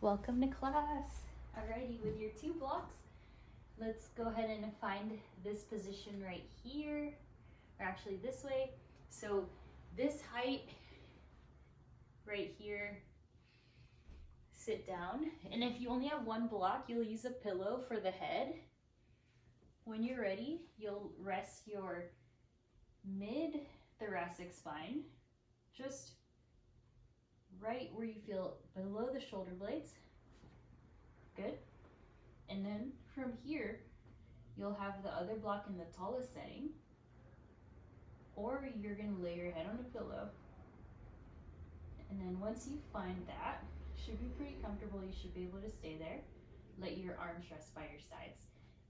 Welcome to class. Alrighty, with your 2 blocks, let's go ahead and find this position right here, or actually this way. So this height right here, sit down. And if you only have 1 block, you'll use a pillow for the head. When you're ready, you'll rest your mid-thoracic spine, just right where you feel below the shoulder blades. Good. And then from here, you'll have the other block in the tallest setting, or you're gonna lay your head on a pillow. And then once you find that, should be pretty comfortable, you should be able to stay there. Let your arms rest by your sides.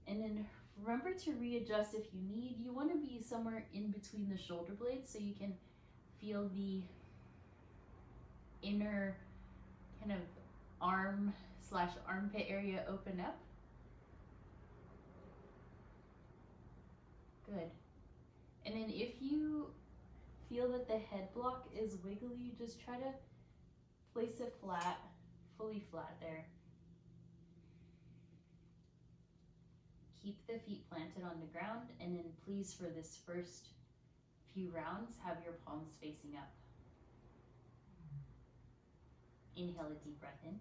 And then remember to readjust if you need. You wanna be somewhere in between the shoulder blades so you can feel the inner kind of arm/armpit area open up. Good. And then if you feel that the head block is wiggly, just try to place it flat, fully flat there. Keep the feet planted on the ground, and then please, for this first few rounds, have your palms facing up. Inhale a deep breath in.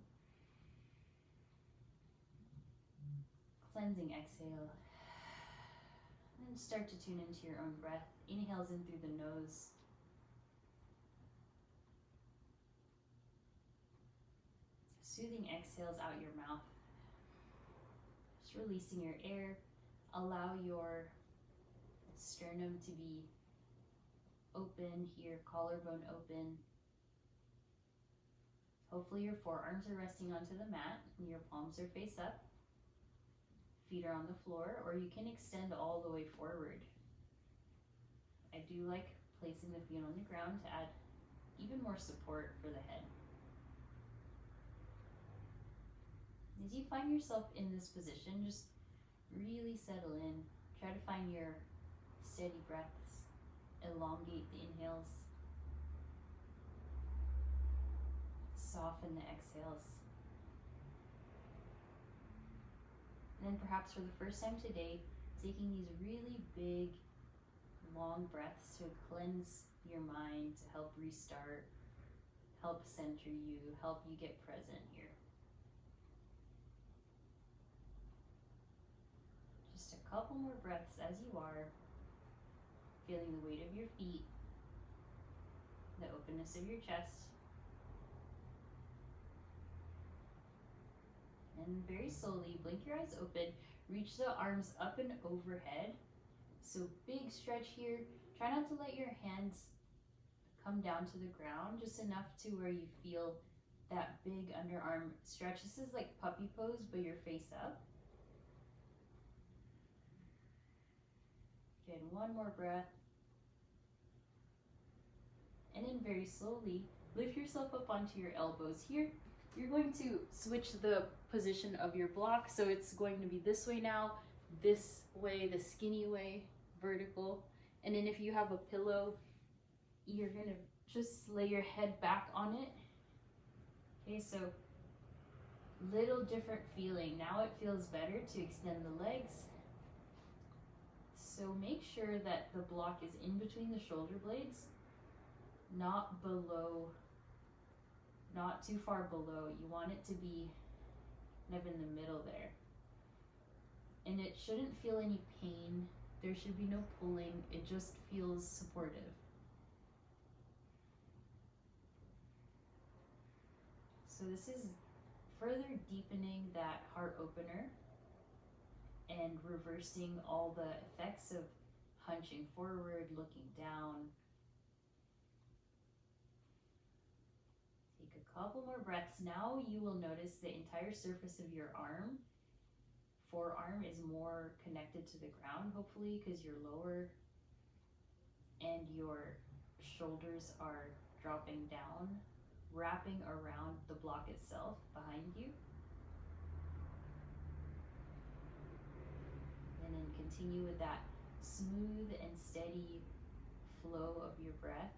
Cleansing exhale. And start to tune into your own breath. Inhales in through the nose. Soothing exhales out your mouth. Just releasing your air. Allow your sternum to be open here, collarbone open. Hopefully your forearms are resting onto the mat and your palms are face up. Feet are on the floor, or you can extend all the way forward. I do like placing the feet on the ground to add even more support for the head. As you find yourself in this position, just really settle in. Try to find your steady breaths. Elongate the inhales. Soften the exhales. And then perhaps for the first time today, taking these really big, long breaths to cleanse your mind, to help restart, help center you, help you get present here. Just a couple more breaths as you are, feeling the weight of your feet, the openness of your chest. And very slowly, blink your eyes open, reach the arms up and overhead. So big stretch here. Try not to let your hands come down to the ground, just enough to where you feel that big underarm stretch. This is like puppy pose, but you're face up. Good, one more breath. And then very slowly, lift yourself up onto your elbows here. You're going to switch the position of your block, so it's going to be this way now, this way, the skinny way, vertical. And then if you have a pillow, you're gonna just lay your head back on it. Okay, so little different feeling. Now it feels better to extend the legs. So make sure that the block is in between the shoulder blades, not below, not too far below. You want it to be kind of in the middle there. And it shouldn't feel any pain. There should be no pulling. It just feels supportive. So this is further deepening that heart opener and reversing all the effects of hunching forward, looking down. Take a couple more breaths. Now you will notice the entire surface of your forearm is more connected to the ground, hopefully, because you're lower, and your shoulders are dropping down, wrapping around the block itself behind you. And then continue with that smooth and steady flow of your breath.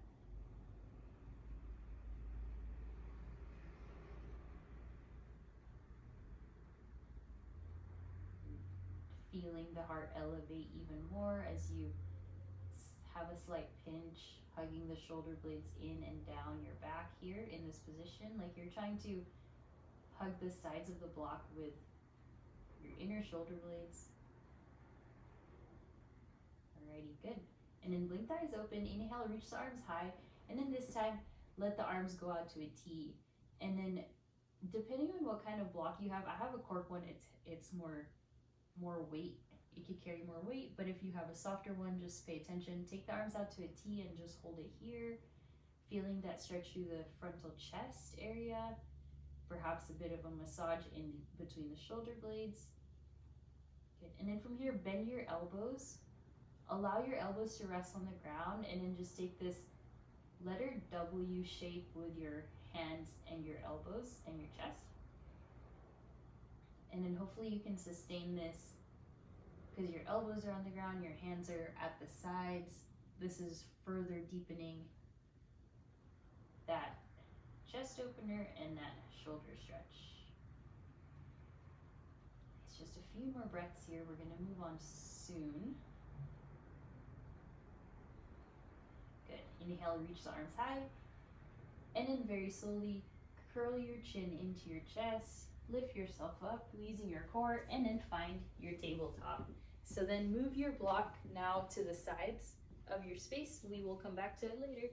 feeling the heart elevate even more as you have a slight pinch, hugging the shoulder blades in and down your back here in this position, like you're trying to hug the sides of the block with your inner shoulder blades. Alrighty, good. And then blink the eyes open, inhale, reach the arms high, and then this time, let the arms go out to a T. And then, depending on what kind of block you have, I have a cork one, it's more weight. It could carry more weight, but if you have a softer one, just pay attention. Take the arms out to a T and just hold it here, feeling that stretch through the frontal chest area, perhaps a bit of a massage in between the shoulder blades. Good. And then from here, bend your elbows. Allow your elbows to rest on the ground, and then just take this letter W shape with your hands and your elbows and your chest. And then hopefully you can sustain this because your elbows are on the ground, your hands are at the sides. This is further deepening that chest opener and that shoulder stretch. It's just a few more breaths here. We're going to move on soon. Good. Inhale, reach the arms high. And then very slowly curl your chin into your chest. Lift yourself up using your core, and then find your tabletop. So then move your block now to the sides of your space. We will come back to it later.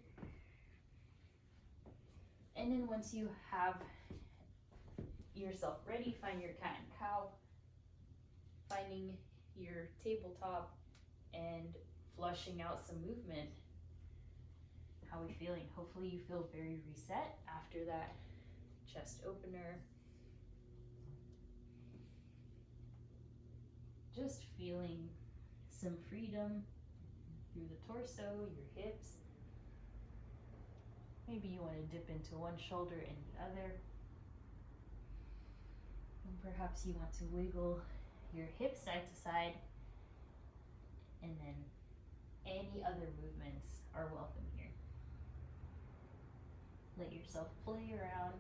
And then once you have yourself ready, find your cat and cow, finding your tabletop, and flushing out some movement. How are we feeling? Hopefully you feel very reset after that chest opener. Just feeling some freedom through the torso, your hips. Maybe you want to dip into one shoulder and the other. And perhaps you want to wiggle your hips side to side. And then any other movements are welcome here. Let yourself play around.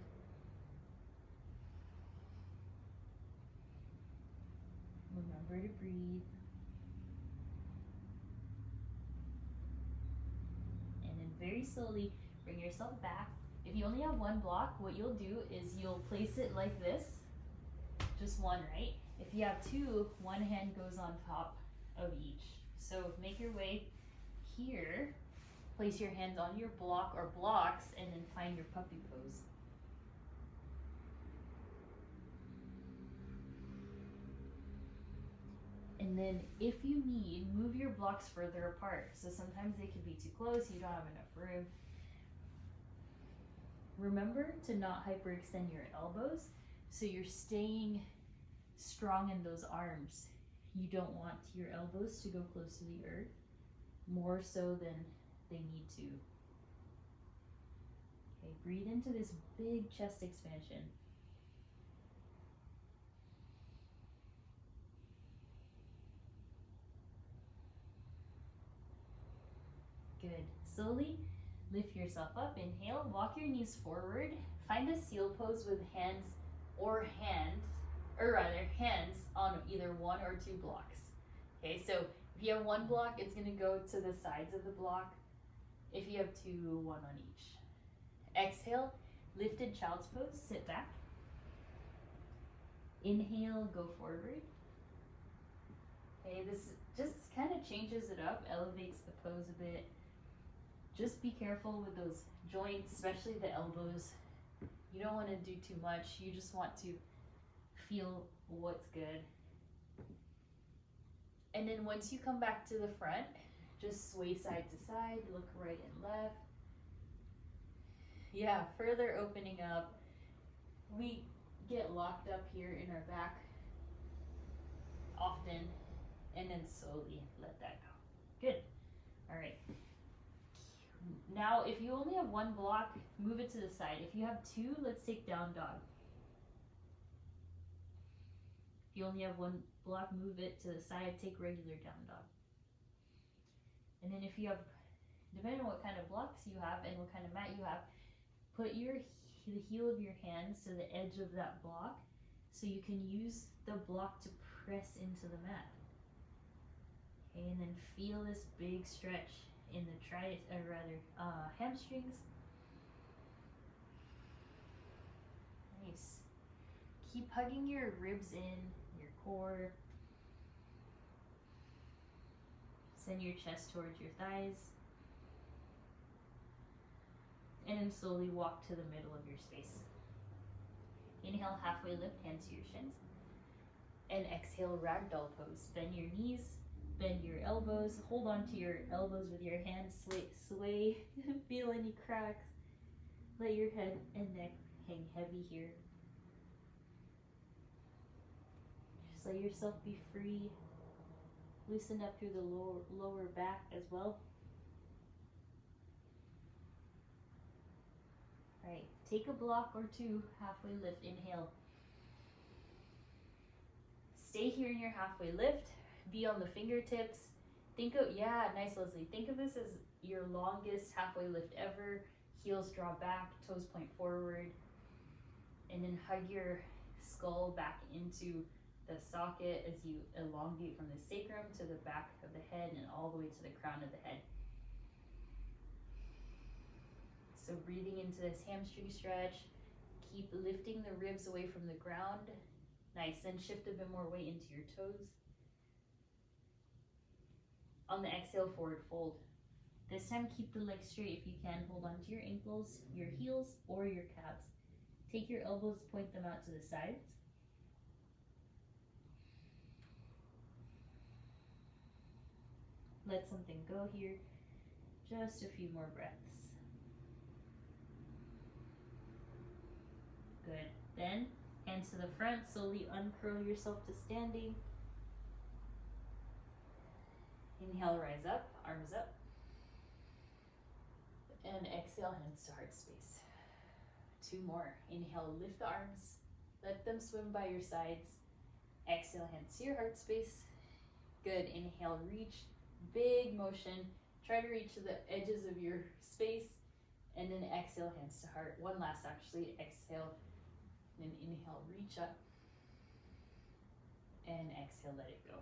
Remember to breathe. And then very slowly bring yourself back. If you only have one block, what you'll do is you'll place it like this. Just one, right? If you have two, one hand goes on top of each. So make your way here. Place your hands on your block or blocks, and then find your puppy pose. And then if you need, move your blocks further apart. So sometimes they can be too close, you don't have enough room. Remember to not hyperextend your elbows, so you're staying strong in those arms. You don't want your elbows to go close to the earth, more so than they need to. Okay, breathe into this big chest expansion. Good. Slowly lift yourself up. Inhale, walk your knees forward. Find a seal pose with hands on either one or two blocks. Okay, so if you have one block, it's going to go to the sides of the block. If you have two, one on each. Exhale, lifted child's pose, sit back. Inhale, go forward. Okay, this just kind of changes it up, elevates the pose a bit. Just be careful with those joints, especially the elbows. You don't want to do too much. You just want to feel what's good. And then once you come back to the front, just sway side to side, look right and left. Yeah, further opening up. We get locked up here in our back often, and then slowly let that go. Good. All right. Now, if you only have one block, move it to the side. If you have two, let's take down dog. If you only have one block, move it to the side, take regular down dog. And then if you have, depending on what kind of blocks you have and what kind of mat you have, put the heel of your hands to the edge of that block so you can use the block to press into the mat. Okay, and then feel this big stretch in the hamstrings. Nice. Keep hugging your ribs in, your core. Send your chest towards your thighs. And then slowly walk to the middle of your space. Inhale, halfway lift, hands to your shins. And exhale, ragdoll pose. Bend your knees, bend your elbows. Hold on to your elbows with your hands. Sway. Feel any cracks. Let your head and neck hang heavy here. Just let yourself be free. Loosen up through the lower back as well. Alright, take a block or two, halfway lift, inhale. Stay here in your halfway lift, be on the fingertips. Think of, yeah, nice Leslie. Think of this as your longest halfway lift ever. Heels draw back, toes point forward. And then hug your skull back into the socket as you elongate from the sacrum to the back of the head and all the way to the crown of the head. So breathing into this hamstring stretch, keep lifting the ribs away from the ground. Nice, then shift a bit more weight into your toes. On the exhale, forward fold. This time keep the legs straight if you can. Hold on to your ankles, your heels, or your calves. Take your elbows, point them out to the sides. Let something go here. Just a few more breaths. Good. Then, hands to the front, slowly uncurl yourself to standing. Inhale, rise up, arms up. And exhale, hands to heart space. 2 more. Inhale, lift the arms. Let them swim by your sides. Exhale, hands to your heart space. Good. Inhale, reach. Big motion. Try to reach the edges of your space. And then exhale, hands to heart. One last actually. Exhale. Then inhale, reach up. And exhale, let it go.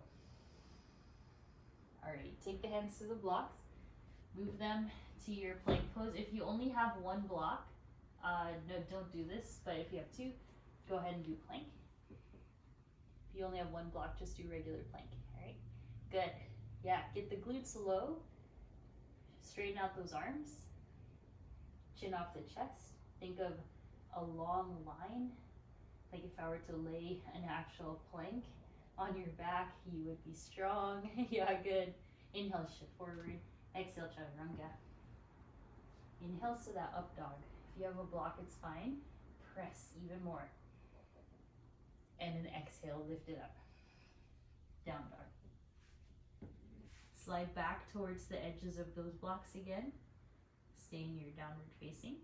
Alright, take the hands to the blocks. Move them to your plank pose. If you only have one block, no, don't do this. But if you have 2, go ahead and do plank. If you only have one block, just do regular plank. Alright, good. Yeah, get the glutes low. Straighten out those arms. Chin off the chest. Think of a long line. Like if I were to lay an actual plank on your back, you would be strong. Yeah, good. Inhale, shift forward. Exhale, chaturanga. Inhale to that up dog. If you have a block, it's fine. Press even more. And then exhale, lift it up. Down dog. Slide back towards the edges of those blocks again. Stay in your downward facing.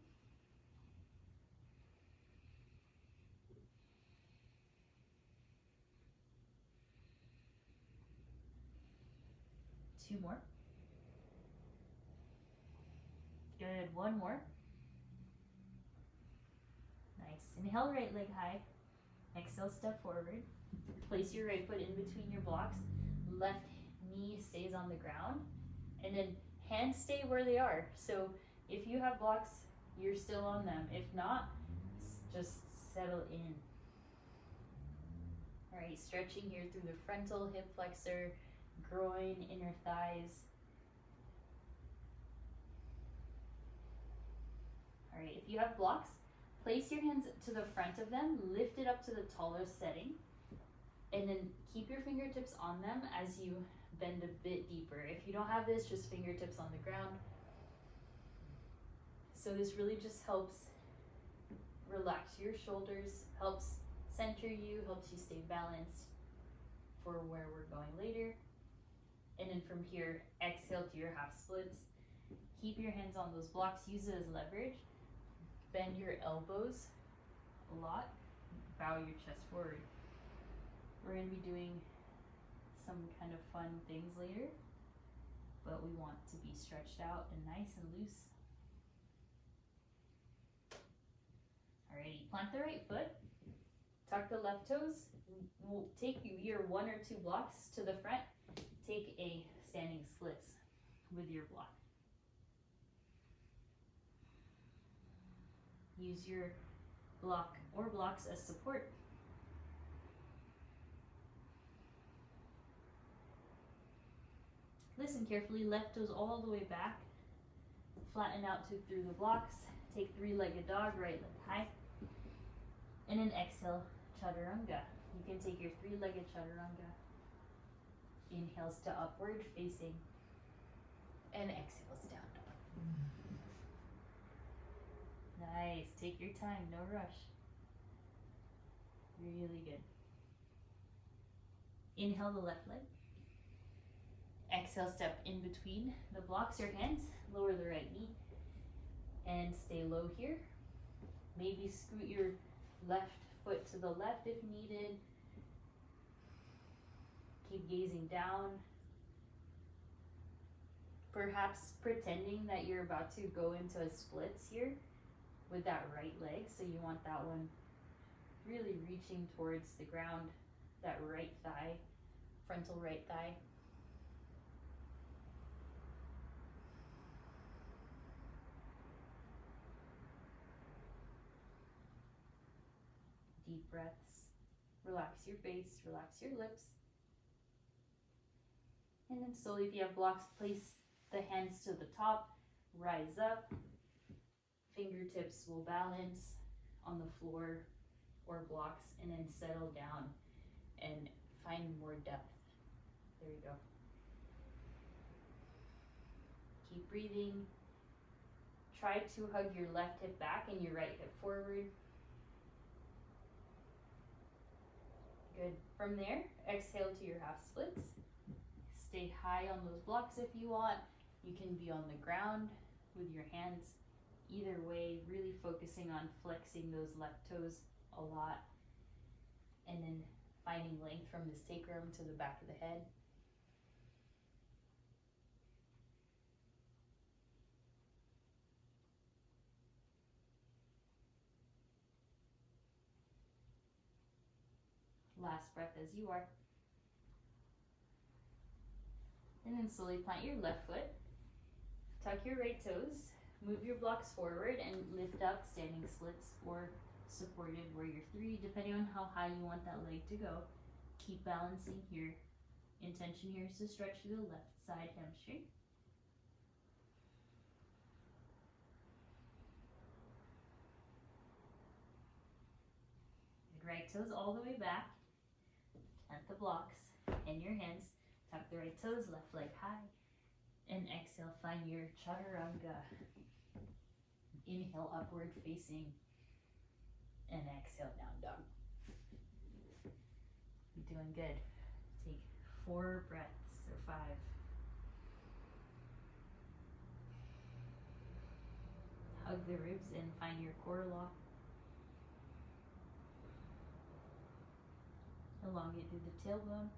Two more. Good, 1 more. Nice. Inhale, right leg high. Exhale, step forward. Place your right foot in between your blocks. Left knee stays on the ground. And then hands stay where they are. So if you have blocks, you're still on them. If not, just settle in. All right, stretching here through the frontal hip flexor, groin, inner thighs. All right, if you have blocks, place your hands to the front of them, lift it up to the tallest setting, and then keep your fingertips on them as you bend a bit deeper. If you don't have this, just fingertips on the ground. So this really just helps relax your shoulders, helps center you, helps you stay balanced for where we're going later. And then from here, exhale to your half splits. Keep your hands on those blocks, use it as leverage. Bend your elbows a lot, bow your chest forward. We're gonna be doing some kind of fun things later, but we want to be stretched out and nice and loose. Alrighty, plant the right foot, tuck the left toes. We'll take your 1 or 2 blocks to the front. take a standing splits with your block. Use your block or blocks as support. Listen carefully, left toes all the way back. Flatten out through the blocks. Take three-legged dog, right leg high. And then exhale, chaturanga. You can take your three-legged chaturanga. Inhales to upward facing. And exhales down dog. Nice, take your time, no rush. Really good. Inhale the left leg. Exhale, step in between the blocks, your hands, lower the right knee, and stay low here. Maybe scoot your left foot to the left if needed. Keep gazing down. Perhaps pretending that you're about to go into a splits here with that right leg. So you want that one really reaching towards the ground, that right thigh, frontal right thigh. Deep breaths. Relax your face, relax your lips. And then slowly, if you have blocks, place the hands to the top, rise up. Fingertips will balance on the floor or blocks, and then settle down and find more depth. There you go. Keep breathing. Try to hug your left hip back and your right hip forward. Good. From there, exhale to your half splits. Stay high on those blocks if you want. You can be on the ground with your hands. Either way, really focusing on flexing those left toes a lot. And then finding length from the sacrum to the back of the head. Last breath as you are. And then slowly plant your left foot. Tuck your right toes. Move your blocks forward and lift up, standing splits or supported warrior three, depending on how high you want that leg to go. Keep balancing here. Intention here is to stretch through the left side hamstring. Good. Right toes all the way back. Plant the blocks in your hands. Tuck the right toes, left leg high. And exhale, find your chaturanga. Inhale, upward facing. And exhale, down dog. You're doing good. Take 4 breaths, or 5. Hug the ribs and find your core lock. Elongate through the tailbone.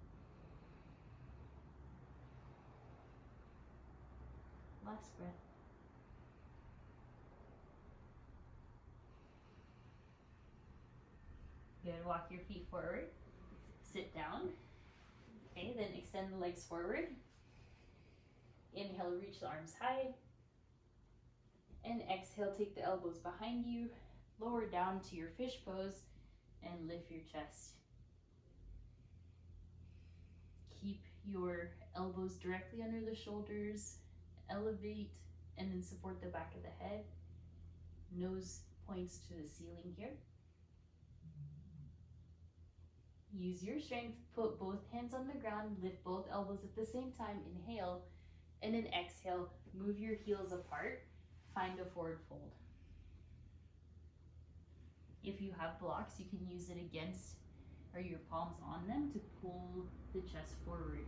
Last breath. Good. Walk your feet forward. Sit down. Okay, then extend the legs forward. Inhale, reach the arms high. And exhale, take the elbows behind you. Lower down to your fish pose and lift your chest. Keep your elbows directly under the shoulders. Elevate and then support the back of the head. Nose points to the ceiling here. Use your strength, put both hands on the ground, lift both elbows at the same time, inhale, and then exhale, move your heels apart, find a forward fold. If you have blocks, you can use it against or your palms on them to pull the chest forward.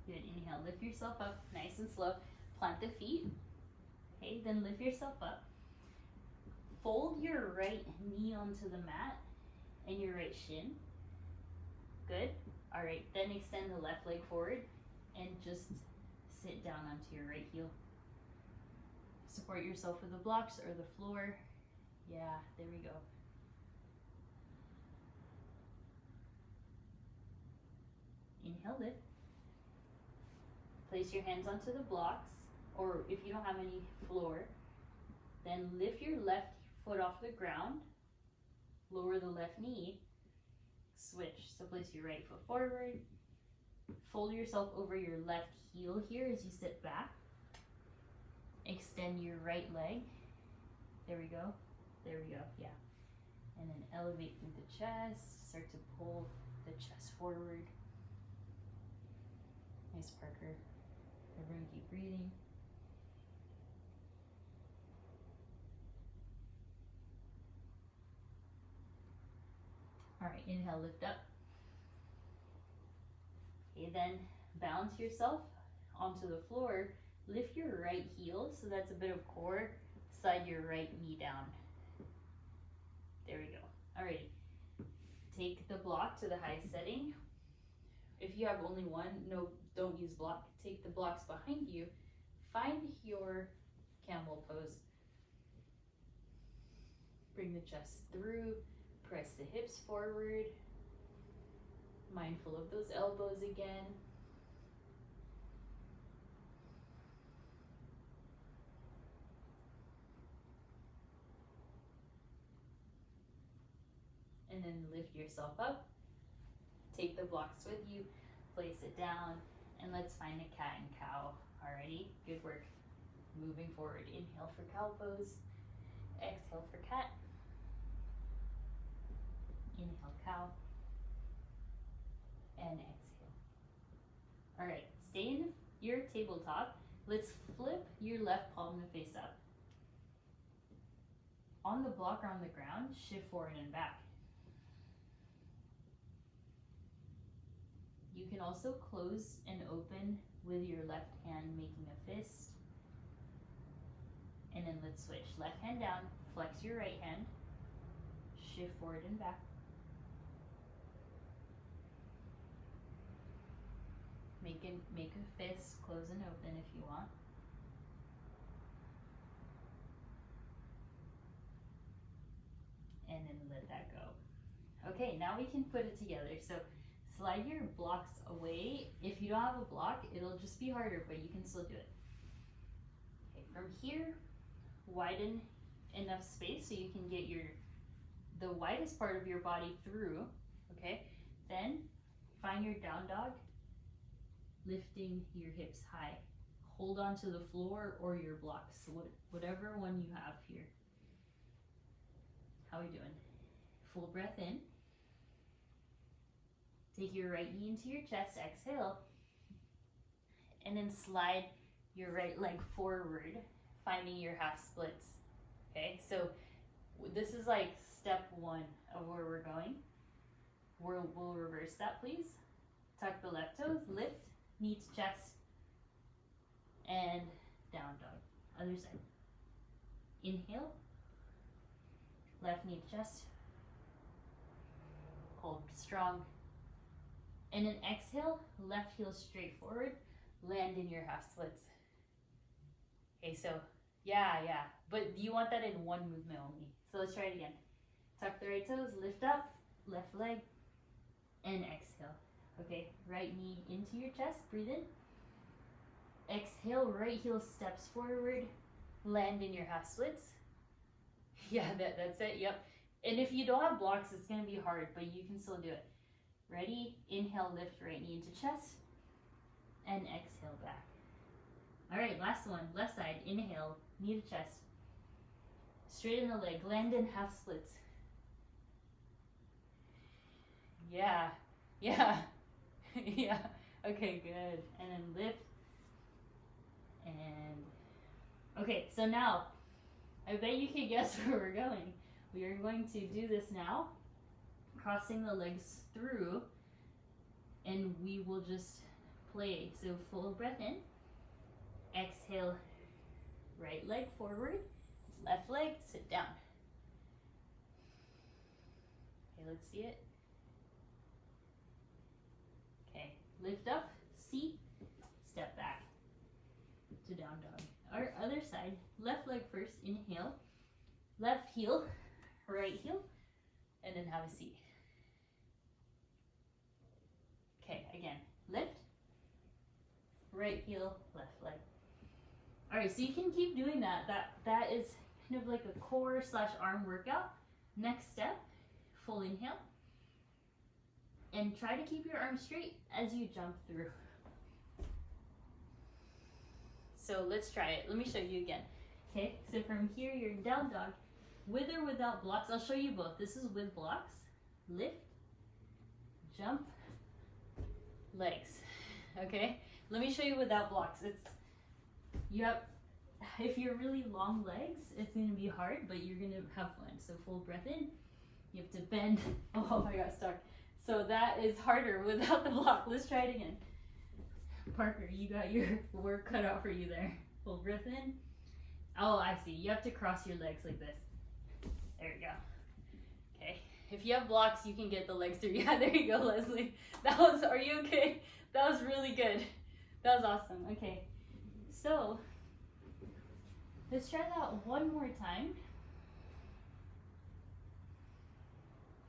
Good. Inhale, lift yourself up nice and slow. Plant the feet. Okay, then lift yourself up. Fold your right knee onto the mat and your right shin. Good. All right, then extend the left leg forward. and just sit down onto your right heel. Support yourself with the blocks or the floor. Yeah, there we go. Inhale, lift. Place your hands onto the blocks, or if you don't have any floor, then lift your left foot off the ground, lower the left knee, switch. So place your right foot forward, fold yourself over your left heel here as you sit back. Extend your right leg. There we go. There we go. Yeah. And then elevate through the chest. Start to pull the chest forward. Nice, Parker. Everyone keep breathing. All right, inhale, lift up. Okay, then balance yourself onto the floor. Lift your right heel, so that's a bit of core. Slide your right knee down. There we go. All right, take the block to the highest setting. If you have only one, no, don't use block. Take the blocks behind you. Find your camel pose. Bring the chest through. Press the hips forward. Mindful of those elbows again. And then lift yourself up. Take the blocks with you. Place it down. And let's find a cat and cow. Alrighty, good work. Moving forward. Inhale for cow pose. Exhale for cat. Inhale, cow. And exhale. All right, stay in your tabletop. Let's flip your left palm to face up. On the block or on the ground, shift forward and back. You can also close and open with your left hand, making a fist. And then let's switch. Left hand down, flex your right hand, shift forward and back. Make a fist, close and open if you want. And then let that go. Okay, now we can put it together. So slide your blocks away. If you don't have a block, it'll just be harder, but you can still do it. Okay, from here, widen enough space so you can get the widest part of your body through. Okay, then find your down dog. Lifting your hips high. Hold on to the floor or your blocks, whatever one you have here. How are we doing? Full breath in. Take your right knee into your chest, exhale. And then slide your right leg forward, finding your half splits. Okay, so this is like step one of where we're going. We'll reverse that, please. Tuck the left toes, lift. Knee to chest, and down dog. Other side. Inhale, left knee to chest, hold strong, and then exhale, left heel straight forward, land in your half splits. Okay, so yeah, but you want that in one movement only. So let's try it again. Tuck the right toes, lift up, left leg, and exhale. Okay, right knee into your chest, breathe in. Exhale, right heel steps forward, land in your half splits. Yeah, that's it, yep. And if you don't have blocks, it's gonna be hard, but you can still do it. Ready? Inhale, lift right knee into chest, and exhale back. All right, last one, left side, inhale, knee to chest. Straighten the leg, land in half splits. Yeah. Yeah, okay, good. And then lift. And okay, so now I bet you can guess where we're going. We are going to do this now, crossing the legs through, and we will just play. So full breath in, exhale, right leg forward, left leg, sit down. Okay, let's see it. Okay, lift up, seat, our other side. Left leg first, inhale. Left heel, right heel, and then have a seat. Okay, again, lift, right heel, left leg. All right, so you can keep doing that. That is kind of like a core / arm workout. Next step, full inhale. And try to keep your arms straight as you jump through. So let's try it. Let me show you again. Okay, so from here, you're in down dog. With or without blocks, I'll show you both. This is with blocks. Lift, jump, legs. Okay, let me show you without blocks. If you're really long legs, it's gonna be hard, but you're gonna have fun. So full breath in. You have to bend. Oh, I got stuck. So that is harder without the block. Let's try it again. Parker, you got your work cut out for you there. Full breath in. Oh, I see. You have to cross your legs like this. There you go. Okay. If you have blocks, you can get the legs through. Yeah, there you go, Leslie. Are you okay? That was really good. That was awesome. Okay. So, let's try that one more time.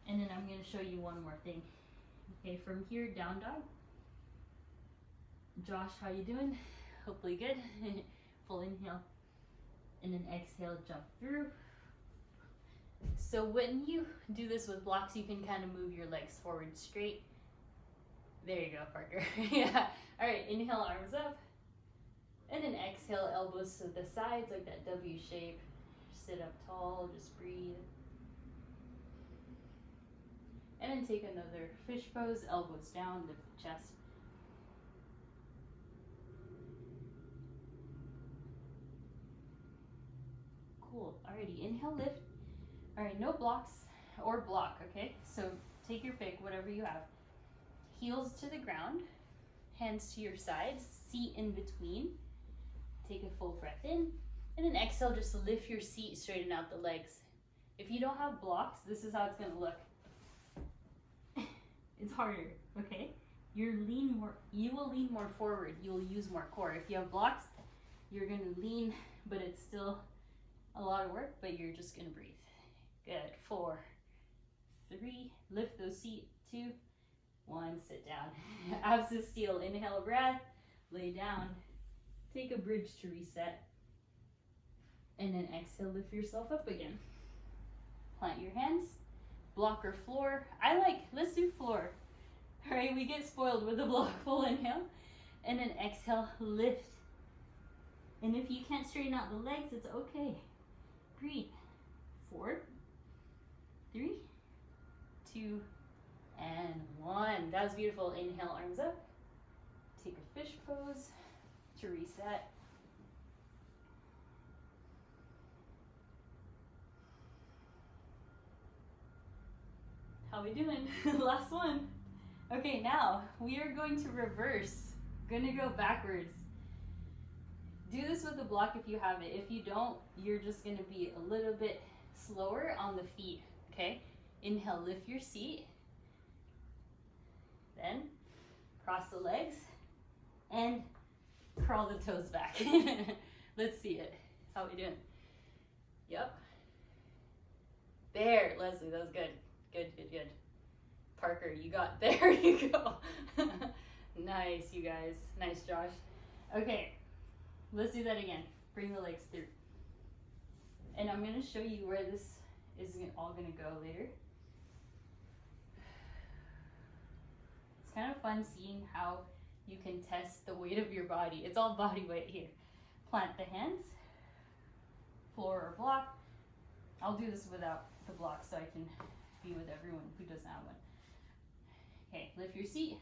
And then I'm going to show you one more thing. Okay, from here, down dog. Josh, how you doing? Hopefully good. Full inhale. And then exhale, jump through. So when you do this with blocks, you can kind of move your legs forward straight. There you go, Parker. Yeah. All right, inhale, arms up. And then exhale, elbows to the sides like that W shape. Sit up tall, just breathe. And then take another fish pose, elbows down, lift the chest. Cool. Alrighty, inhale, lift. Alright, no blocks or block, okay? So take your pick, whatever you have. Heels to the ground, hands to your sides, seat in between. Take a full breath in, and then exhale, just lift your seat, straighten out the legs. If you don't have blocks, this is how it's gonna look. It's harder, okay? You will lean more forward. You will use more core. If you have blocks, you're gonna lean, but it's still a lot of work, but you're just gonna breathe. Good. 4, 3, lift those feet. 2, 1, sit down. Abs of steel. Inhale a breath, lay down, take a bridge to reset, and then exhale, lift yourself up again. Plant your hands. Block or floor. Let's do floor. All right, we get spoiled with the block. Full inhale, and then exhale, lift. And if you can't straighten out the legs, it's okay. Breathe. 4, 3, 2, and 1. That was beautiful. Inhale, arms up. Take a fish pose to reset. How we doing? Last one. Okay, now we are going to reverse. Gonna go backwards. Do this with a block if you have it. If you don't, you're just gonna be a little bit slower on the feet, okay? Inhale, lift your seat. Then cross the legs and crawl the toes back. Let's see it. How we doing? Yep. There, Leslie, that was good. Good, good, good. Parker, you got, there you go. Nice, you guys. Nice, Josh. Okay, let's do that again. Bring the legs through. And I'm gonna show you where this is all gonna go later. It's kind of fun seeing how you can test the weight of your body. It's all body weight here. Plant the hands, floor or block. I'll do this without the block so I can be with everyone who doesn't have one. Okay, lift your seat,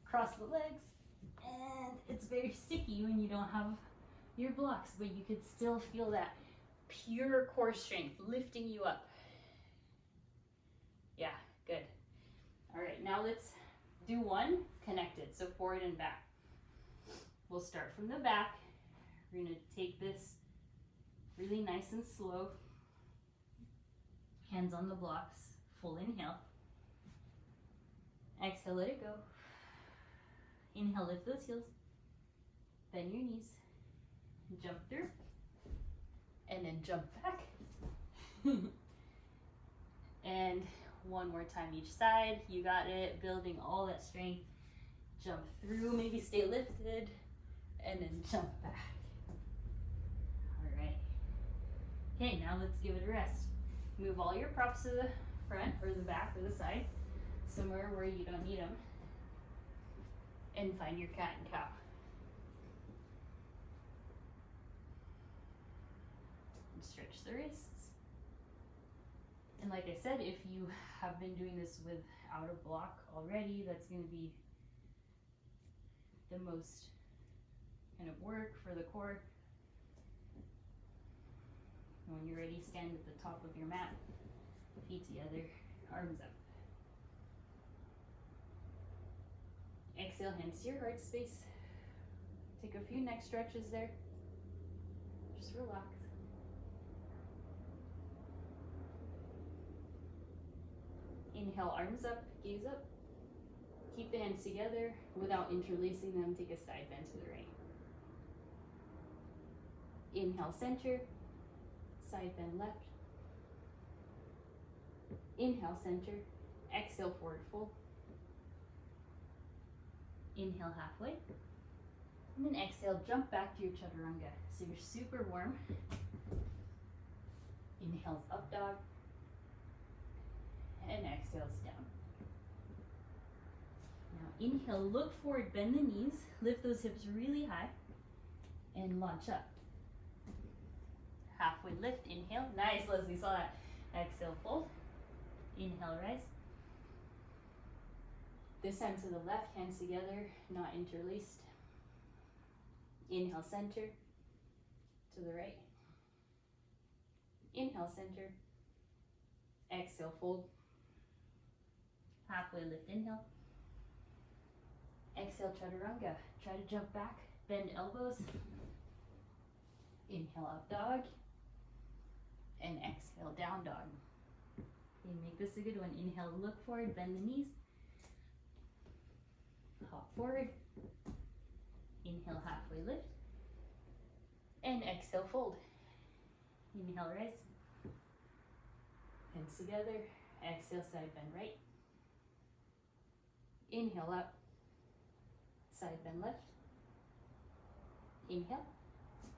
cross the legs, and it's very sticky when you don't have your blocks, but you could still feel that pure core strength lifting you up. Yeah, good. All right, now let's do one connected, so forward and back. We'll start from the back. We're gonna take this really nice and slow. Hands on the blocks, full inhale. Exhale, let it go. Inhale, lift those heels. Bend your knees. jump through, and then jump back. And one more time each side. You got it. Building all that strength. Jump through, maybe stay lifted, and then jump back. All right. Okay, now let's give it a rest. Move all your props to the front or the back or the side, somewhere where you don't need them, and find your cat and cow. And stretch the wrists. And like I said, if you have been doing this without a block already, that's going to be the most kind of work for the core. When you're ready, stand at the top of your mat, feet together, arms up. Exhale, hands to your heart space. Take a few neck stretches there. Just relax. Inhale, arms up, gaze up. Keep the hands together without interlacing them. Take a side bend to the right. Inhale, center. Side bend left. Inhale, center. Exhale, forward fold. Inhale, halfway. And then exhale, jump back to your chaturanga. So you're super warm. Inhales, up dog. And exhales, down. Now inhale, look forward, bend the knees, lift those hips really high, and launch up. Halfway lift, inhale. Nice, Leslie, saw that. Exhale, fold. Inhale, rise. This time to the left, hands together, not interlaced. Inhale, center. To the right. Inhale, center. Exhale, fold. Halfway lift, inhale. Exhale, chaturanga. Try to jump back, bend elbows. Inhale, up dog. And exhale, down dog. Okay, make this a good one. Inhale, look forward, bend the knees. Hop forward. Inhale, halfway lift. And exhale, fold. Inhale, rise. Hands together. Exhale, side bend right. Inhale, up. Side bend left. Inhale.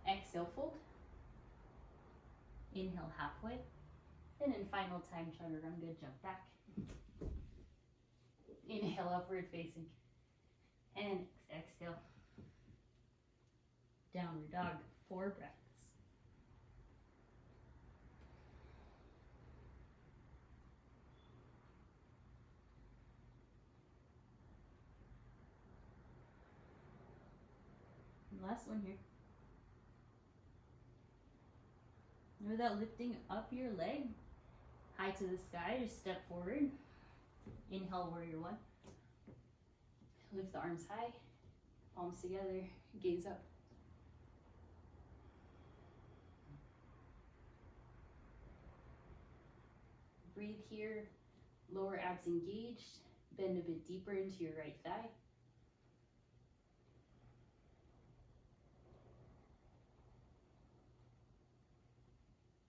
Exhale, fold. Inhale, halfway. And then final time, chaturanga, jump back. Inhale, upward facing. And exhale. Downward dog, 4 breaths. Last one here. Without lifting up your leg, high to the sky, just step forward. Inhale, warrior one. Lift the arms high, palms together, gaze up. Breathe here, lower abs engaged, bend a bit deeper into your right thigh.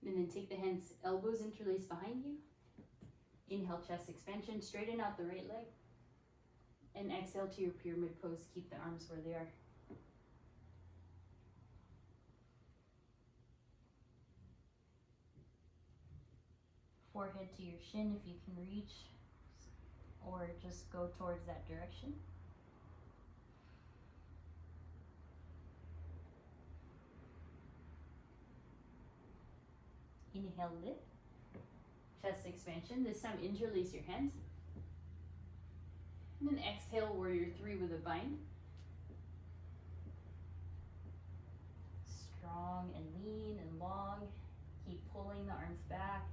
And then take the hands, elbows interlaced behind you. Inhale, chest expansion, straighten out the right leg. And exhale to your pyramid pose, keep the arms where they are. Forehead to your shin if you can reach, or just go towards that direction. Inhale, lift. Chest expansion. This time interlace your hands. And then exhale, warrior 3 with a bind. Strong and lean and long. Keep pulling the arms back.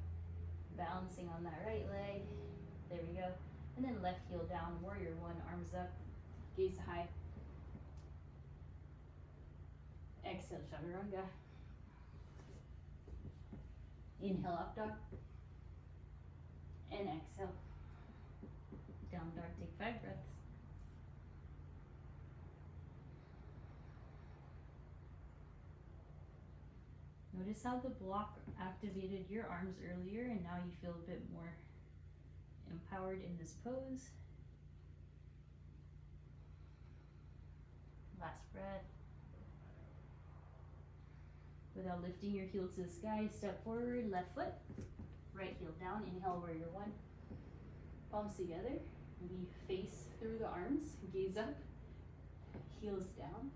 Balancing on that right leg. There we go. And then left heel down, warrior 1, arms up. Gaze high. Exhale, chaturanga. Inhale, up dog. And exhale. Down dog, take 5 breaths. Notice how the block activated your arms earlier and now you feel a bit more empowered in this pose. Last breath. Without lifting your heel to the sky, step forward, left foot, right heel down, inhale warrior one. Palms together, we face through the arms, gaze up, heels down.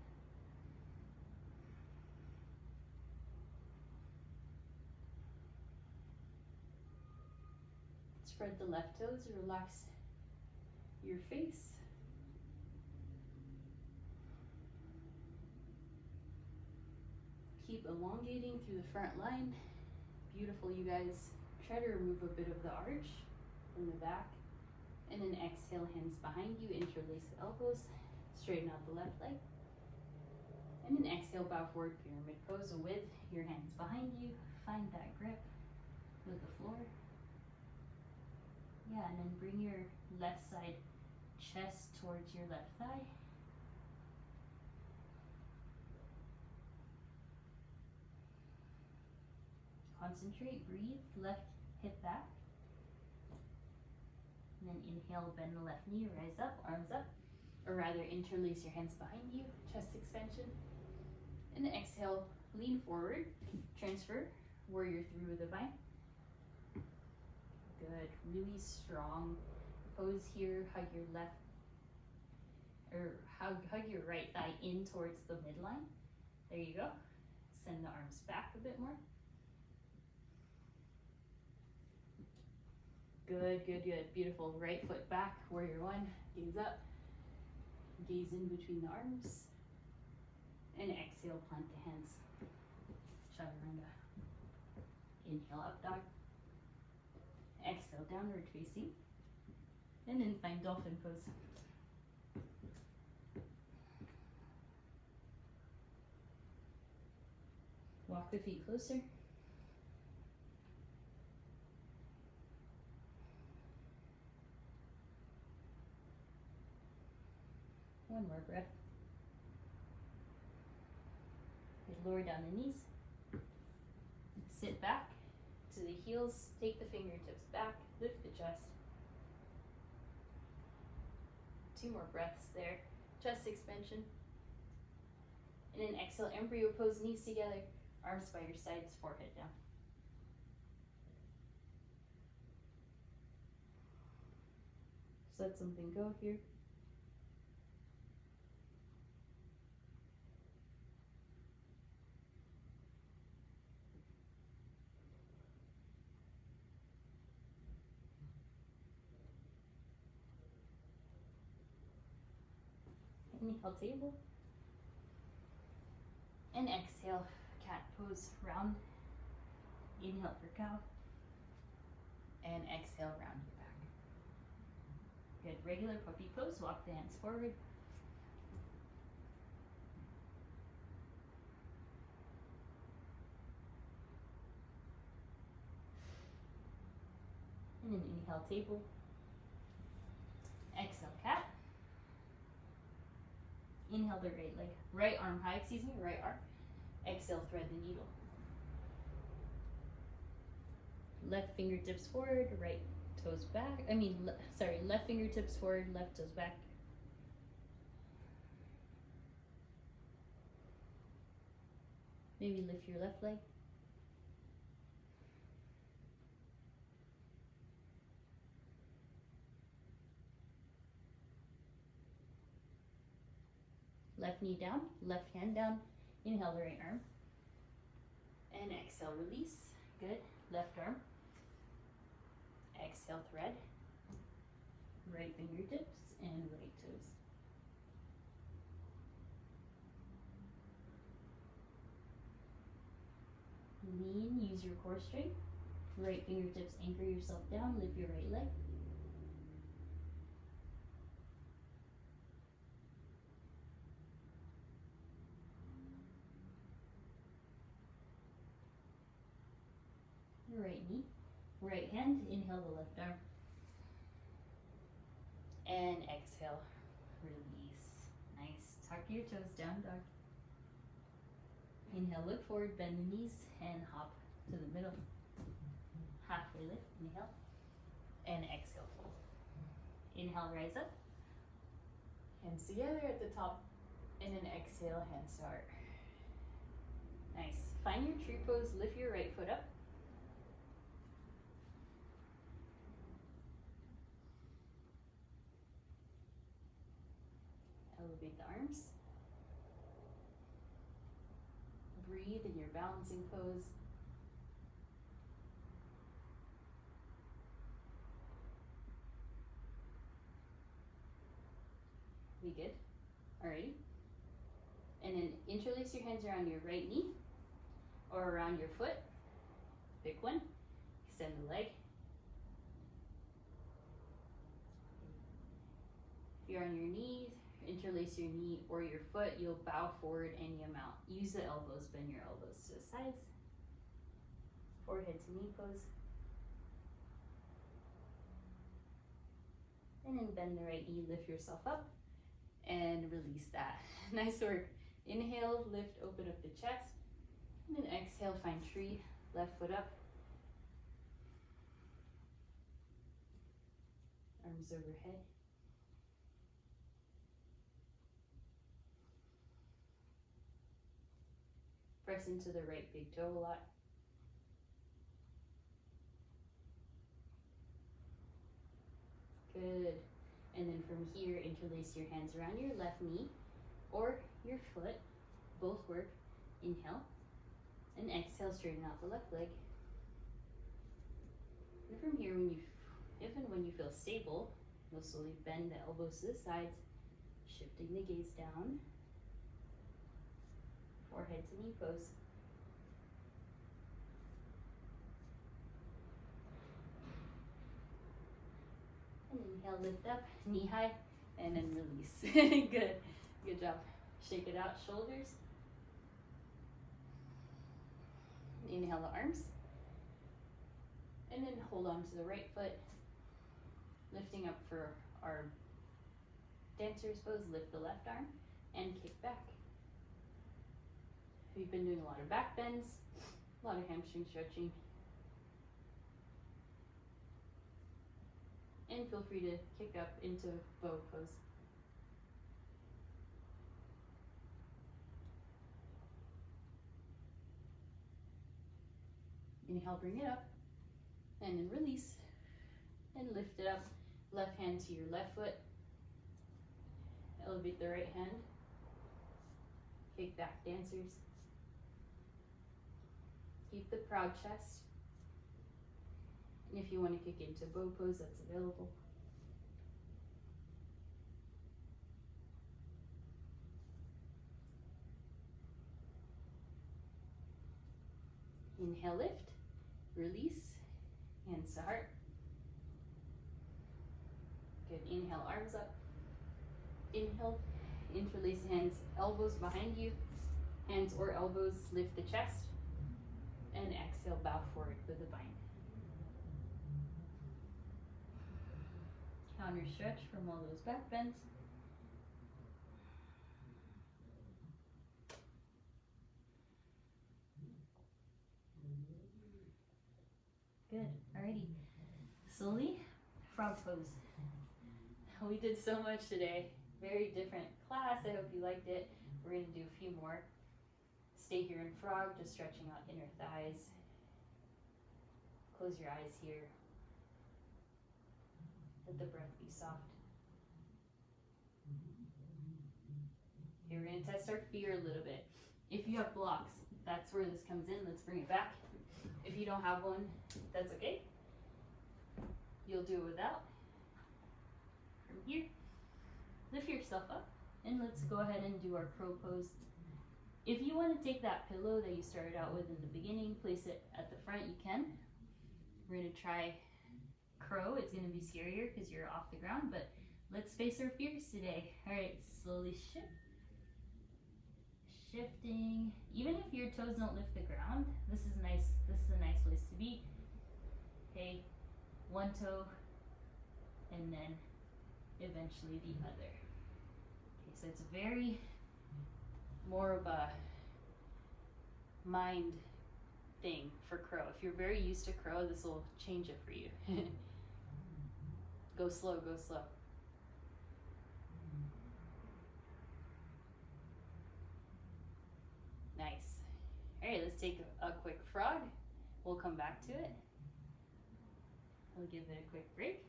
Spread the left toes, relax your face. Keep elongating through the front line. Beautiful, you guys. Try to remove a bit of the arch from the back. And then exhale, hands behind you, interlace the elbows, straighten out the left leg. And then exhale, bow forward, pyramid pose with your hands behind you. Find that grip with the floor. Yeah, and then bring your left side chest towards your left thigh. Concentrate, breathe, left hip back. And then inhale, bend the left knee, rise up, arms up. Or rather, interlace your hands behind you, chest expansion. And then exhale, lean forward, transfer, warrior through the vine. Good, really strong pose here. Hug your left, or hug your right thigh in towards the midline. There you go. Send the arms back a bit more. Good, good, good. Beautiful. Right foot back, warrior one. Gaze up. Gaze in between the arms. And exhale, plant the hands. Chaturanga. Inhale, up dog. Exhale, downward facing. And then find dolphin pose. Walk the feet closer. One more breath. Lower down the knees. Sit back to the heels. Take the fingertips back. Lift the chest. 2 more breaths there. Chest expansion. And then exhale, embryo pose, knees together. Arms by your sides, forehead down. Just let something go here. Inhale, table. And exhale, cat pose, round. Inhale for cow. And exhale, round your back. Good, regular puppy pose, walk the hands forward. And then inhale, table. Exhale, cat. Inhale the right leg, right arm high, right arm. Exhale, thread the needle. Left fingertips forward, right toes back. Left fingertips forward, left toes back. Maybe lift your left leg. Left knee down, left hand down. Inhale the right arm. And exhale, release. Good. Left arm. Exhale, thread. Right fingertips and right toes. Lean, use your core strength. Right fingertips, anchor yourself down, lift your right leg. Right knee, right hand, inhale the left arm. And exhale, release. Nice. Tuck your toes down, dog. Inhale, look forward, bend the knees, and hop to the middle. Halfway lift, inhale, and exhale, fold. Inhale, rise up. Hands together at the top, and then exhale, hands to heart. Nice. Find your tree pose, lift your right foot up. Elevate the arms. Breathe in your balancing pose. We good? Alrighty. And then interlace your hands around your right knee or around your foot. Pick one. Extend the leg. If you're on your knees, interlace your knee or your foot. You'll bow forward any amount. Use the elbows, bend your elbows to the sides. Forehead to knee pose. And then bend the right knee, lift yourself up, and release that. Nice work. Inhale, lift, open up the chest. And then exhale, find tree, left foot up. Arms overhead. Press into the right big toe a lot. Good. And then from here, interlace your hands around your left knee or your foot. Both work. Inhale. And exhale, straighten out the left leg. And from here, if and when you feel stable, you'll slowly bend the elbows to the sides, shifting the gaze down. Forehead to knee pose. And inhale, lift up, knee high, and then release. Good. Good job. Shake it out, shoulders. Inhale the arms. And then hold on to the right foot. Lifting up for our dancer's pose, lift the left arm and kick back. We've been doing a lot of back bends, a lot of hamstring stretching. And feel free to kick up into bow pose. Inhale, bring it up, and then release, and lift it up. Left hand to your left foot. Elevate the right hand. Kick back, dancers. Keep the proud chest. And if you want to kick into bow pose, that's available. Inhale, lift, release, hands to heart. Good, inhale, arms up. Inhale, interlace hands, elbows behind you. Hands or elbows lift the chest. And exhale, bow forward with the bind. Counter stretch from all those back bends. Good, alrighty. Slowly, frog pose. We did so much today. Very different class. I hope you liked it. We're gonna do a few more. Stay here in frog, just stretching out inner thighs. Close your eyes here. Let the breath be soft. Okay, we're gonna test our fear a little bit. If you have blocks, that's where this comes in. Let's bring it back. If you don't have one, that's okay. You'll do it without. From here, lift yourself up, and let's go ahead and do our crow pose. If you want to take that pillow that you started out with in the beginning, place it at the front, you can. We're going to try crow. It's going to be scarier because you're off the ground, but let's face our fears today. All right, slowly shift. Shifting. Even if your toes don't lift the ground, this is nice. This is a nice place to be. Okay, one toe, and then eventually the other. Okay, so it's very more of a mind thing for crow. If you're very used to crow, this will change it for you. Go slow, go slow. Nice. All right, let's take a quick frog. We'll come back to it. We'll give it a quick break.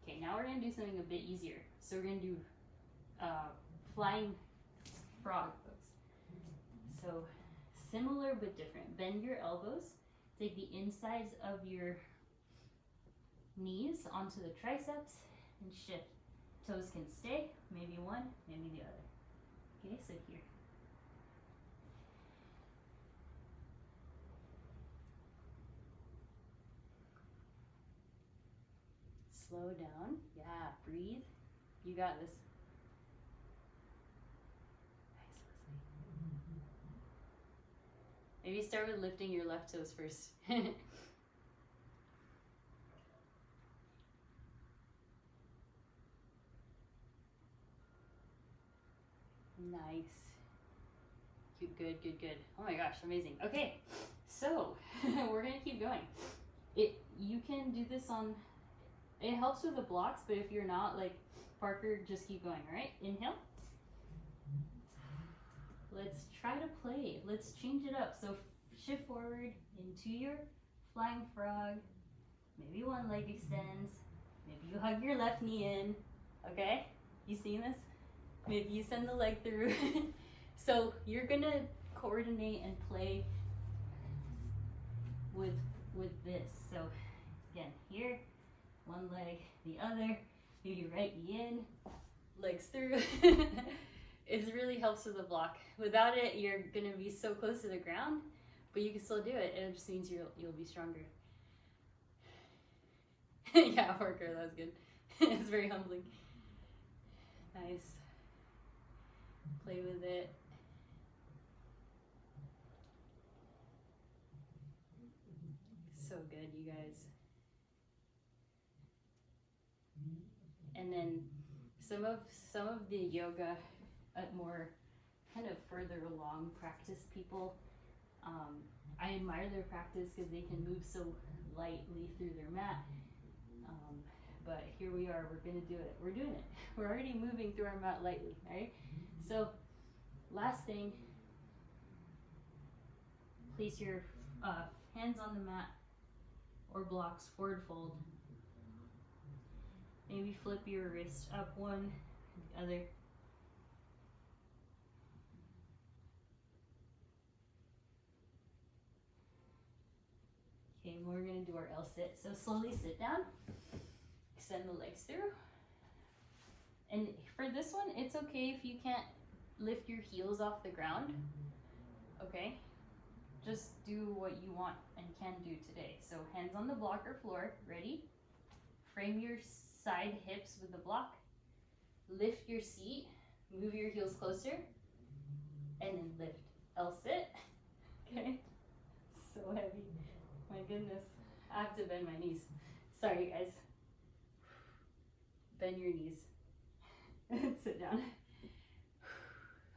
Okay, now we're gonna do something a bit easier. So we're gonna do flying frog pose. So similar but different. Bend your elbows. Take the insides of your knees onto the triceps and shift. Toes can stay, maybe one, maybe the other. Okay, so here. Slow down. Yeah, breathe. You got this. Nice. Maybe start with lifting your left toes first. Nice. Good, good, good. Oh my gosh, amazing. Okay, so we're gonna keep going. You can do this on, it helps with the blocks, but if you're not, like Parker, just keep going, all right? Inhale. Let's try to play. Let's change it up. So shift forward into your flying frog. Maybe one leg extends. Maybe you hug your left knee in. Okay? You seeing this? Maybe you send the leg through. So you're gonna coordinate and play with this. So again, here, one leg, the other. Maybe right knee in, legs through. It really helps with the block. Without it, you're gonna be so close to the ground, but you can still do it. It just means you'll be stronger. Yeah, Parker, that was good. It's very humbling. Nice. Play with it. So good, you guys. And then some of the yoga more kind of further along practice people, I admire their practice because they can move so lightly through their mat. But here we are, we're gonna do it. We're doing it. We're already moving through our mat lightly, right? So last thing, place your hands on the mat or blocks, forward fold. Maybe flip your wrist up one, the other. Okay, we're gonna do our L sit. So slowly sit down, extend the legs through. And for this one, it's okay if you can't lift your heels off the ground, okay? Just do what you want and can do today. So hands on the block or floor, ready? Frame your side hips with the block. Lift your seat, move your heels closer, and then lift. L sit, okay? So heavy, my goodness. I have to bend my knees. Sorry guys. Bend your knees. Sit down.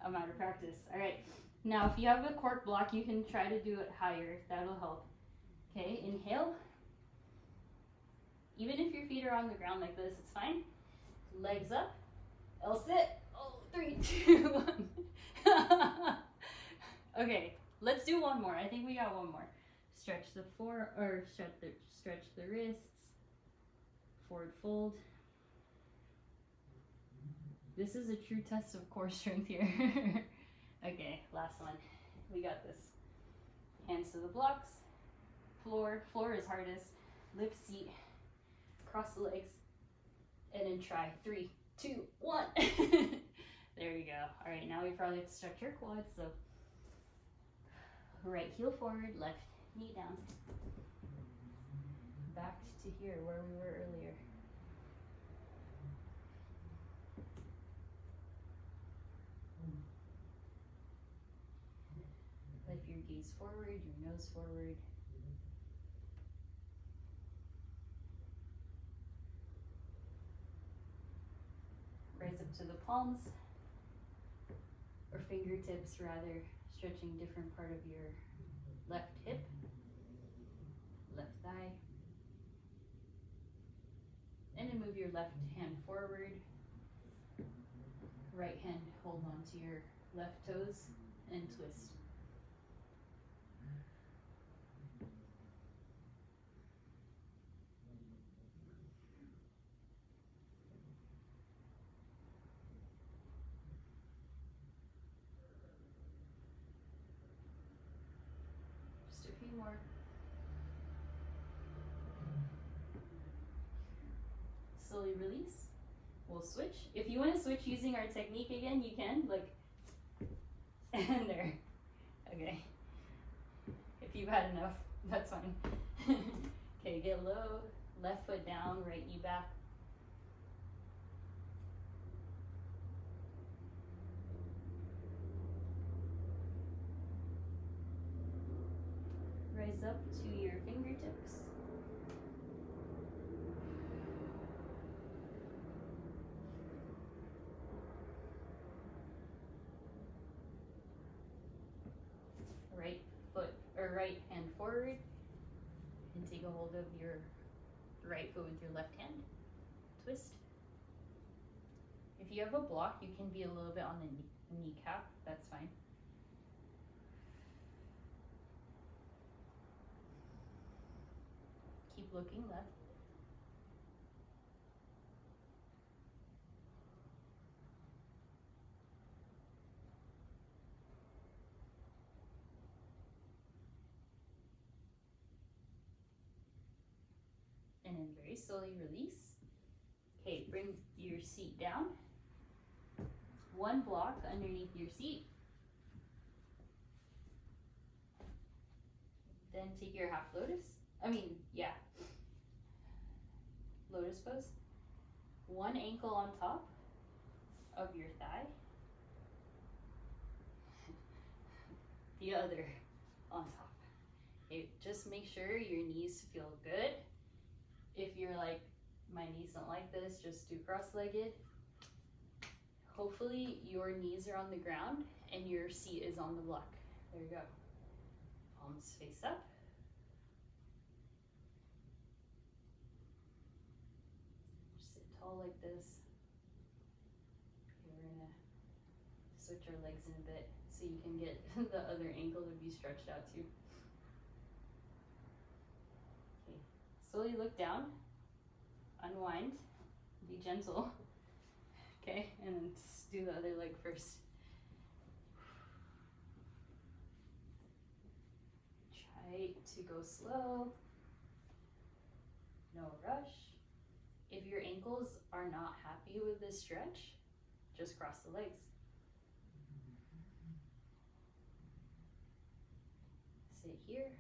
I'm out of practice. All right. Now, if you have a cork block, you can try to do it higher. That'll help. Okay, inhale. Even if your feet are on the ground like this, it's fine. Legs up. L sit. Oh, 3, 2, 1. Okay, let's do one more. I think we got one more. Stretch the stretch the wrists. Forward fold. This is a true test of core strength here. Okay, last one. We got this. Hands to the blocks. Floor is hardest. Lift seat. Cross the legs. And then try. 3, 2, 1. There you go. All right, now we probably have to stretch your quads. So right heel forward, left knee down. Back to here where we were earlier. Lift your gaze forward, your nose forward. Rise up to the palms, or fingertips rather, Stretching different part of your left hip, left thigh. And then move your left hand forward. Right hand hold on to your left toes and twist. Just a few more. Slowly release. We'll switch. If you want to switch using our technique again, you can. Like, and there. Okay. If you've had enough, that's fine. Okay, get low. Left foot down, right knee back. Rise up to your fingertips. Right foot or right hand forward and take a hold of your right foot with your left hand. Twist. If you have a block, you can be a little bit on the kneecap. That's fine. Keep looking left. And then very slowly release. Okay, bring your seat down. One block underneath your seat. Then take your half lotus. Lotus pose. One ankle on top of your thigh. The other on top. Okay, just make sure your knees feel good. If you're like, my knees don't like this, just do cross-legged. Hopefully your knees are on the ground and your seat is on the block. There you go. Palms face up. Sit tall like this. Okay, we're gonna switch our legs in a bit so you can get the other ankle to be stretched out too. Okay, slowly look down, unwind, be gentle. Okay, and then just do the other leg first. Try to go slow, no rush. If your ankles are not happy with this stretch, just cross the legs. Sit here.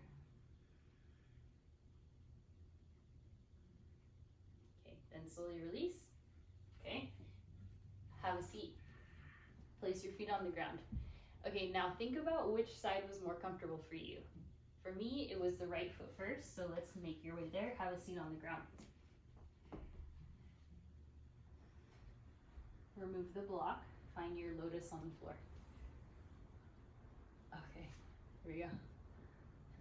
Okay, then slowly release. Okay, have a seat. Place your feet on the ground. Okay, now think about which side was more comfortable for you. For me, it was the right foot first, so let's make your way there. Have a seat on the ground. Remove the block. Find your lotus on the floor. Okay, here we go.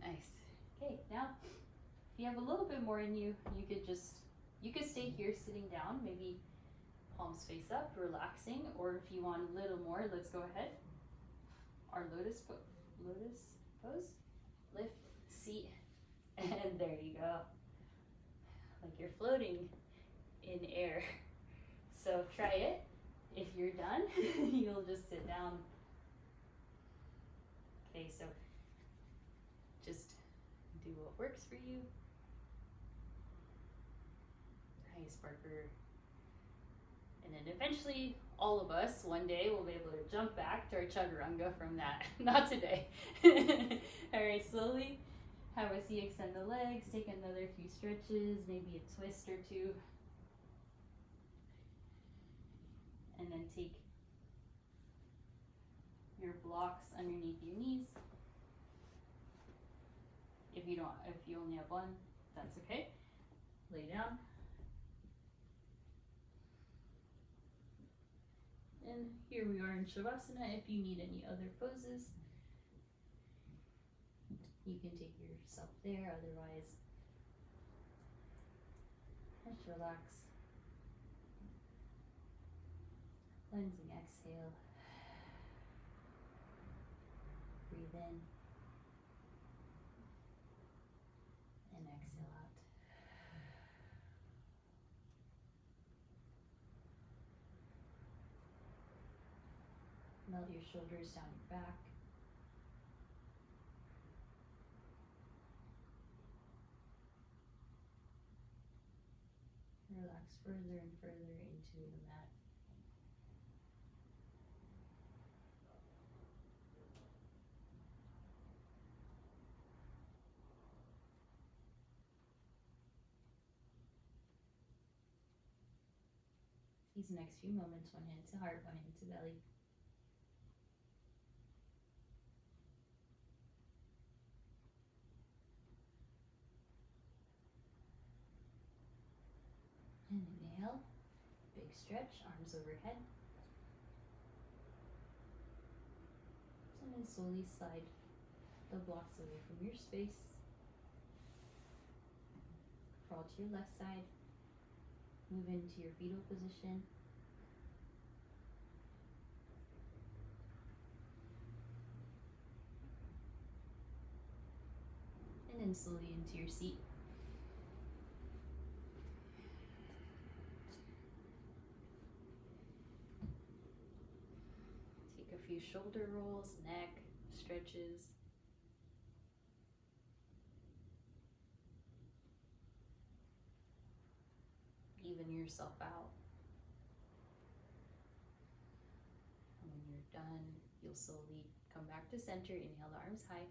Nice. Okay, now if you have a little bit more in you, you could stay here sitting down, maybe palms face up, relaxing, or if you want a little more, let's go ahead. Our lotus pose. Lift, seat, and there you go. Like you're floating in air. So try it. If you're done, you'll just sit down. Okay, so just do what works for you. Nice, Parker. And then eventually, all of us, one day, will be able to jump back to our chaturanga from that. Not today. All right, slowly have a seat, extend the legs, take another few stretches, maybe a twist or two. And then take your blocks underneath your knees. If you only have one, that's okay. Lay down. And here we are in Shavasana. If you need any other poses, You can take yourself there, otherwise just relax. Cleansing exhale. Breathe in and exhale out. Melt your shoulders down your back. Relax further and further into the mat. These next few moments, one hand to heart, one hand to belly. And inhale, big stretch, arms overhead. And then slowly slide the blocks away from your space. Crawl to your left side. Move into your fetal position. And then slowly into your seat. Take a few shoulder rolls, neck stretches. Even yourself out. And when you're done, you'll slowly come back to center. Inhale the arms high.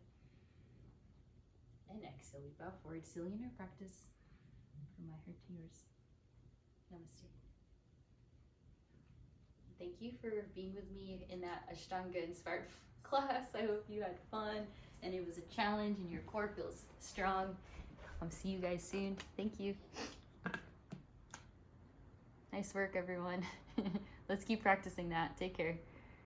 And exhale, we bow forward, sealing in our practice. From my heart to yours. Namaste. Thank you for being with me in that Ashtanga inspired class. I hope you had fun and it was a challenge and your core feels strong. I'll see you guys soon. Thank you. Nice work, everyone. Let's keep practicing that. Take care.